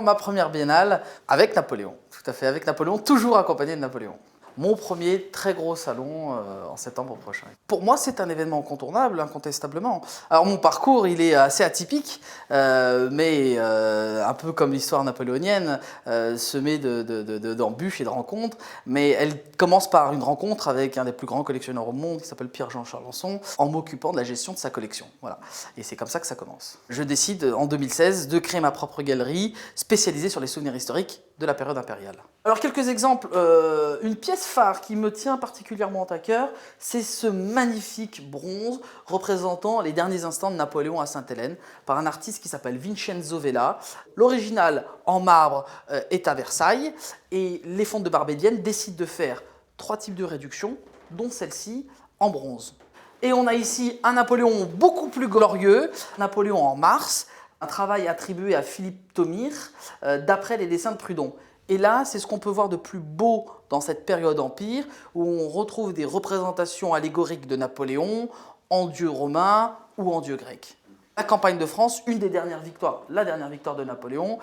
Ma première biennale avec Napoléon, tout à fait, avec Napoléon, toujours accompagné de Napoléon. Mon premier très gros salon en septembre prochain. Pour moi, c'est un événement incontournable, incontestablement. Alors mon parcours, il est assez atypique, mais un peu comme l'histoire napoléonienne, semée d'embûches et de rencontres. Mais elle commence par une rencontre avec un des plus grands collectionneurs au monde, qui s'appelle Pierre-Jean Chalençon, en m'occupant de la gestion de sa collection. Voilà. Et c'est comme ça que ça commence. Je décide en 2016 de créer ma propre galerie spécialisée sur les souvenirs historiques de la période impériale. Alors quelques exemples, une pièce phare qui me tient particulièrement à cœur, c'est ce magnifique bronze représentant les derniers instants de Napoléon à Sainte-Hélène par un artiste qui s'appelle Vincenzo Vella. L'original en marbre est à Versailles et les fontes de Barbedienne décident de faire 3 types de réductions, dont celle-ci en bronze. Et on a ici un Napoléon beaucoup plus glorieux, Napoléon en Mars, un travail attribué à Philippe Thomire d'après les dessins de Prudhon. Et là, c'est ce qu'on peut voir de plus beau dans cette période empire, où on retrouve des représentations allégoriques de Napoléon en dieu romain ou en dieu grec. La campagne de France, une des dernières victoires, la dernière victoire de Napoléon,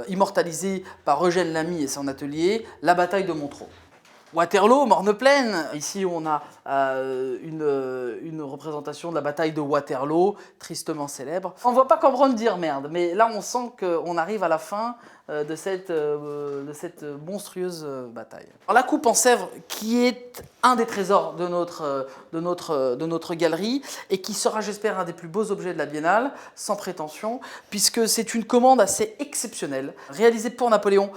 immortalisée par Eugène Lamy et son atelier, la bataille de Montereau. Waterloo, Morne-Pleine. Ici, on a une représentation de la bataille de Waterloo, tristement célèbre. On ne voit pas Cambronne dire merde, mais là, on sent qu'on arrive à la fin de cette monstrueuse bataille. Alors, la coupe en Sèvres, qui est un des trésors de notre galerie et qui sera, j'espère, un des plus beaux objets de la Biennale, sans prétention, puisque c'est une commande assez exceptionnelle, réalisée pour Napoléon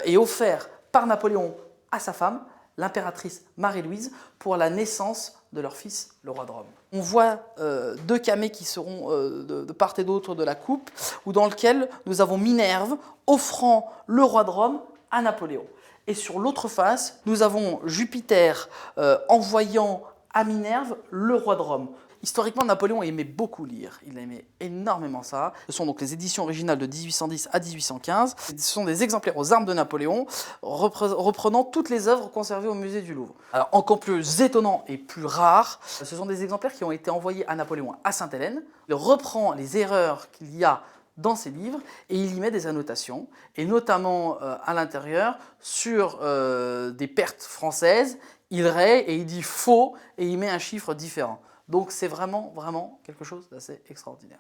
et offerte par Napoléon à sa femme, l'impératrice Marie-Louise, pour la naissance de leur fils, le roi de Rome. On voit 2 camées qui seront de part et d'autre de la coupe, où dans lequel nous avons Minerve offrant le roi de Rome à Napoléon. Et sur l'autre face, nous avons Jupiter envoyant à Minerve le roi de Rome. Historiquement, Napoléon aimait beaucoup lire, il aimait énormément ça. Ce sont donc les éditions originales de 1810 à 1815. Ce sont des exemplaires aux armes de Napoléon, reprenant toutes les œuvres conservées au musée du Louvre. Alors, encore plus étonnant et plus rare, ce sont des exemplaires qui ont été envoyés à Napoléon à Sainte-Hélène. Il reprend les erreurs qu'il y a dans ses livres et il y met des annotations, et notamment à l'intérieur sur des pertes françaises. Il raye et il dit faux et il met un chiffre différent. Donc c'est vraiment, vraiment quelque chose d'assez extraordinaire.